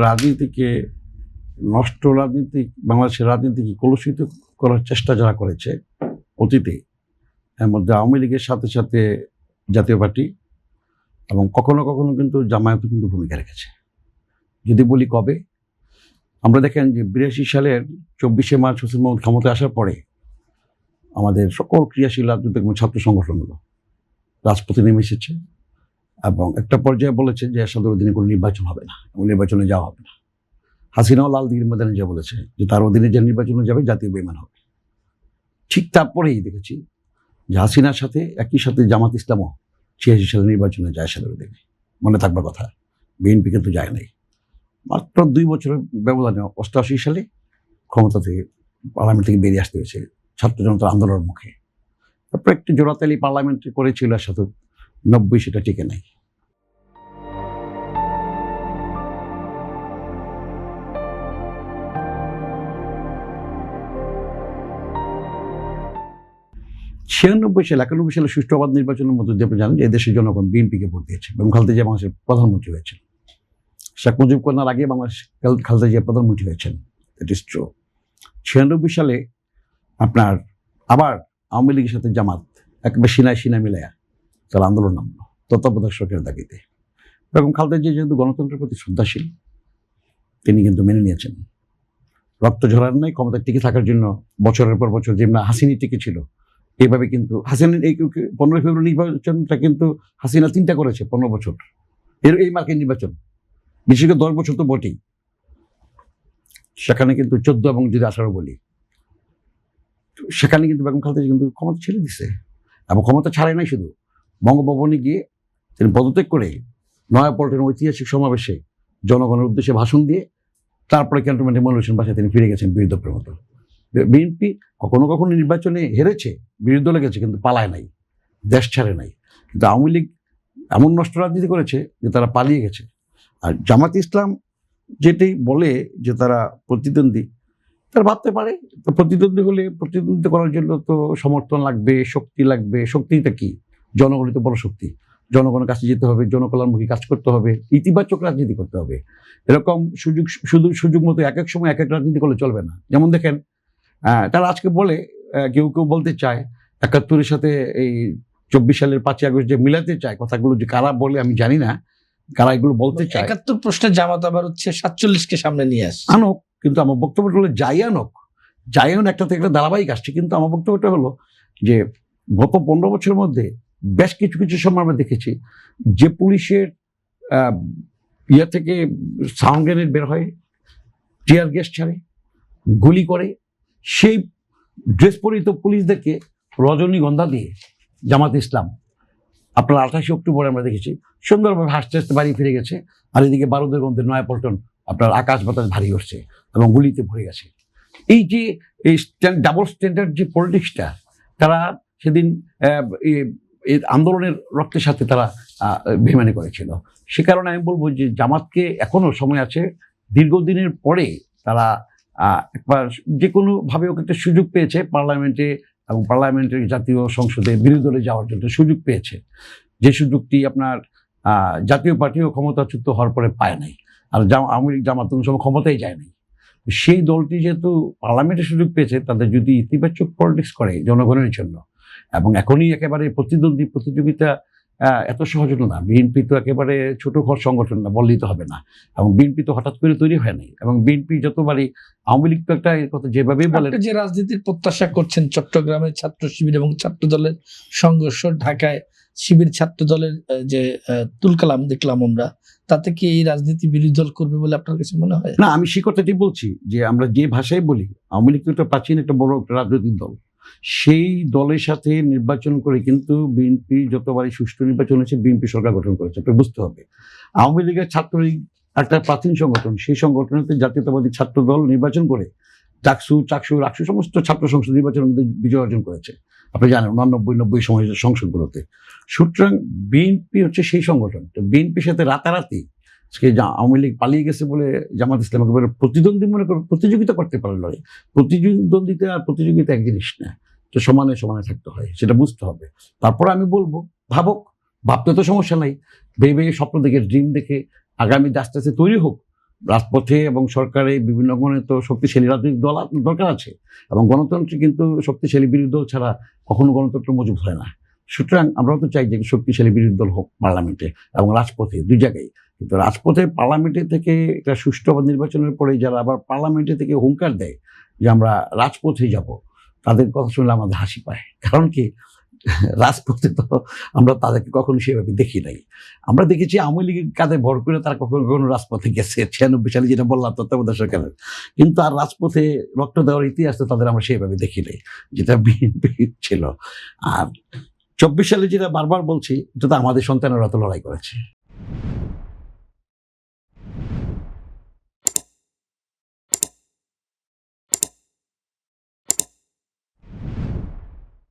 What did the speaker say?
রাজনীতিকে নষ্ট রাজনীতি, বাংলাদেশের রাজনীতিকে কলুষিত করার চেষ্টা যারা করেছে অতীতে, এর মধ্যে আওয়ামী লীগের সাথে সাথে জাতীয় পার্টি এবং কখনো কখনো কিন্তু জামায়াতও কিন্তু ভূমিকা রেখেছে। যদি বলি কবে, আমরা দেখেন যে 82 সালের 24শে মার্চ হোসেন মোহাম্মদ ক্ষমতায় আসার পরে আমাদের সকল ক্রিয়াশীল রাজনৈতিক এবং ছাত্র সংগঠনগুলো রাজপথে নেমে এসেছে এবং একটা পর্যায়ে বলেছে যে এরশাদের অধীনে কোনো নির্বাচন হবে না এবং নির্বাচনে যাওয়া হবে না। হাসিনাও লালদিঘির ময়দানে যা বলেছে যে তার অধীনে যে নির্বাচনে যাবে জাতীয় বেঈমান হবে। ঠিক তারপরেই দেখেছি যে হাসিনার সাথে একই সাথে জামাত ইসলামও 86 সালে নির্বাচনে যায় এরশাদের অধীনে। মনে থাকবার কথা, বিএনপি কিন্তু যায় নাই। মাত্র 2 বছরের ব্যবধানে 88 সালে ক্ষমতা থেকে, পার্লামেন্ট থেকে বেরিয়ে আসতে হয়েছে ছাত্র জনতার আন্দোলনের মুখে। তারপর একটি জোড়াতালি পার্লামেন্টে করেছিল, এর সাথে 90 সেটা টিকে নাই। সালে 91 সালে সুষ্ঠু অবাধ নির্বাচনের মধ্যে দিয়ে আপনি জানেন যে দেশের জনগণ বিএনপিকে ভোট দিয়েছে এবং খালেদা জিয়া বাংলাদেশের প্রধানমন্ত্রী হয়েছেন। শেখ মুজিব কন্যার আগে বাংলাদেশ খালেদা জিয়া প্রধানমন্ত্রী হয়েছেন। It is true. 96 সালে আপনার আবার আওয়ামী লীগের সাথে জামাত একেবারে সিনায় মিলাইয়া তারা আন্দোলন নামলো তত্ত্বাবধায়ক সরকারের দাবিতে। এবং খালেদা জিয়া যেহেতু গণতন্ত্রের প্রতি শ্রদ্ধাশীল, তিনি কিন্তু মেনে নিয়েছেন। রক্ত ঝরার নাই, ক্ষমতায় টিকে থাকার জন্য বছরের পর বছর যেমন হাসিনা টিকে ছিল, এইভাবে কিন্তু হাসিনা এই 15 ফেব্রুয়ারি নির্বাচনটা কিন্তু হাসিনা 3টা করেছে 15 বছর এই মার্কের নির্বাচন, বিশেষ করে 10 বছর তো বটেই। সেখানে কিন্তু 14 এবং যদি 18 বলি, সেখানে কিন্তু বেগম খালেদা কিন্তু ক্ষমতা ছেড়ে দিছে এবং ক্ষমতা ছাড়াই নাই, শুধু বঙ্গভবনে গিয়ে তিনি পদত্যাগ করে নয়াপল্টনের ঐতিহাসিক সমাবেশে জনগণের উদ্দেশ্যে ভাষণ দিয়ে তারপরে ক্যান্টনমেন্টে মনোনয়ন বাসায় তিনি ফিরে গেছেন বিরোধী দলের মতো। বিএনপি কখনো কখনো নির্বাচনে হেরেছে, বিরোধী দলে গেছে, কিন্তু পালায় নাই, দেশ ছাড়ে নাই। কিন্তু আওয়ামী লীগ এমন নষ্ট রাজনীতি করেছে যে তারা পালিয়ে গেছে। আর জামাত ইসলাম যেটি বলে যে তারা প্রতিদ্বন্দ্বী, তারা ভাবতে পারে প্রতিদ্বন্দ্বী হলে প্রতিদ্বন্দ্বিতা করার জন্য তো সমর্থন লাগবে, শক্তি লাগবে। শক্তিটা কি? জনগণই তো বড় শক্তি। জনগণের কাছে যেতে হবে, জনকল্যাণমুখী কাজ করতে হবে, ইতিবাচক রাজনীতি করতে হবে। এরকম সুযোগ মতো এক এক সময় এক এক রাজনীতি করলে চলবে না। যেমন দেখেন, তারা আজকে বলে, কেউ কেউ বলতে চায় 71-এর সাথে এই 24 সালের 5ই আগস্ট যে মিলাতে চায়, কথাগুলো যে কারা বলে আমি জানি না, কারা এগুলো বলতে চায়। 71 প্রশ্নে জামাত আবার হচ্ছে 47কে সামনে নিয়ে আসছে। আনুক, কিন্তু আমার বক্তব্যটা হলো যাই আনুক একটা থেকে একটা ধারাবাহিক আসছে। কিন্তু আমার বক্তব্যটা হলো যে গত 15 বছরের মধ্যে বেশ কিছু কিছু সময় আমরা দেখেছি যে পুলিশের ইয়ে থেকে সাউন্ড গ্রেনেড বের হয়, টিয়ার গ্যাস ছাড়ে, গুলি করে, সেই ড্রেস পরিহিত পুলিশদেরকে রজনীগন্ধা দিয়ে জামাত ইসলাম আপনার 28 অক্টোবর আমরা দেখেছি সুন্দরভাবে হাসতে হাসতে বাড়ি ফিরে গেছে। আর এদিকে বারুদের গন্ধে নয়াপল্টন আপনার আকাশ বাতাস ভারী হচ্ছে এবং গুলিতে ভরে গেছে। এই যে এই ডাবল স্ট্যান্ডার্ড যে পলিটিক্সটা, তারা সেদিন এই আন্দোলনের রক্তের সাথে তারা বেইমানি করেছিল। সে কারণে আমি বলবো যে জামাতকে এখনো সময় আছে। দীর্ঘদিনের পরে তারা একবার যে কোনোভাবে ওকে একটা সুযোগ পেয়েছে পার্লামেন্টে এবং পার্লামেন্টের জাতীয় সংসদে বিরোধী দলে যাওয়ার জন্য সুযোগ পেয়েছে, যে সুযোগটি আপনার জাতীয় পার্টিও ক্ষমতাচ্যুত হওয়ার পরে পায় নাই। আর আওয়ামী লীগ জামাত কোনো সময় ক্ষমতায় যায় নাই। সেই দলটি যেহেতু পার্লামেন্টের সুযোগ পেয়েছে, তাদের যদি ইতিবাচক পলিটিক্স করে জনগণের জন্য, এবং এখনই একেবারে প্রতিযোগিতা এত সহজ না। বিএনপি তো একেবারে ছোট ঘর সংগঠন না, বললেই তো হবে না। এবং বিএনপি তো হঠাৎ করে তৈরি হয় নাই। এবং বিএনপি যতবারই, আওয়ামী লীগ তো একটা কথা যেভাবেই বলে, যে রাজনীতির প্রত্যাশা করছেন চট্টগ্রামের ছাত্র শিবির এবং ছাত্র দলের সংঘর্ষ, ঢাকায় শিবির ছাত্র দলের যে তুলকালাম দেখলাম আমরা, তাতে কি এই রাজনীতি বিরোধী দল করবে বলে আপনার কাছে মনে হয়? না, আমি সেই কথাটি বলছি যে আমরা যে ভাষায় বলি, আওয়ামী লীগ তো একটা প্রাচীন একটা বড় রাজনৈতিক দল। সেই দলের সাথে নির্বাচন করে কিন্তু বিএনপি যতবারই সুষ্ঠু নির্বাচন হয়েছে, বিএনপি সরকার গঠন করেছে। আপনি বুঝতে হবে, আওয়ামী লীগের ছাত্রলীগ একটা প্রাচীন সংগঠন। সেই সংগঠনেতে জাতীয়তাবাদী ছাত্র দল নির্বাচন করে চাকসু রাকসু সমস্ত ছাত্র সংসদ নির্বাচনের মধ্যে বিজয় অর্জন করেছে। আপনি জানেন 89-90 সময় সংসদগুলোতে। সুতরাং বিএনপি হচ্ছে সেই সংগঠন। তো বিএনপির সাথে রাতারাতি আওয়ামী লীগ পালিয়ে গেছে বলে জামাত ইসলাম একেবারে প্রতিদ্বন্দ্বী মনে করে প্রতিযোগিতা করতে পারে নয়। প্রতিদ্বন্দ্বিতা আর প্রতিযোগিতা এক জিনিস না, তো সমানে সমানে থাকতে হয়, সেটা বুঝতে হবে। তারপরে আমি বলবো ভাবতে তো সমস্যা নাই, ভেবে স্বপ্ন দেখে, ড্রিম দেখে আগামী আস্তে আস্তে তৈরি হোক। রাজপথে এবং সরকারে বিভিন্ন অঙ্গনে তো শক্তিশালী রাজনৈতিক দল দরকার আছে, এবং গণতন্ত্রে কিন্তু শক্তিশালী বিরোধী দল ছাড়া কখনো গণতন্ত্র মজবুত হয় না। সুতরাং আমরাও তো চাই যে শক্তিশালী বিরোধী দল হোক পার্লামেন্টে এবং রাজপথে, দুই জায়গায়। কিন্তু রাজপথে পার্লামেন্টে থেকে একটা সুষ্ঠু নির্বাচনের পরে যারা আবার পার্লামেন্টে থেকে হুঙ্কার দেয় যে আমরা রাজপথে যাব, তাদের কথা শুনলে আমাদের হাসি পায়। কারণ কি, রাজপথে তো আমরা তাদেরকে কখনো সেভাবে দেখি নাই। আমরা দেখেছি আওয়ামী লীগের কাঁধে ভর করে তারা কখনো কখনো রাজপথে গেছে, 96 সালে যেটা বললাম তত্ত্বাবধায়ক সরকারের। কিন্তু আর রাজপথে রক্ত দেওয়ার ইতিহাস তো তাদের আমরা সেভাবে দেখি নাই, যেটা বিএনপি ছিল। আর 24 সালে যেটা বারবার বলছি, এটা তো আমাদের সন্তানেরা তো লড়াই করেছে।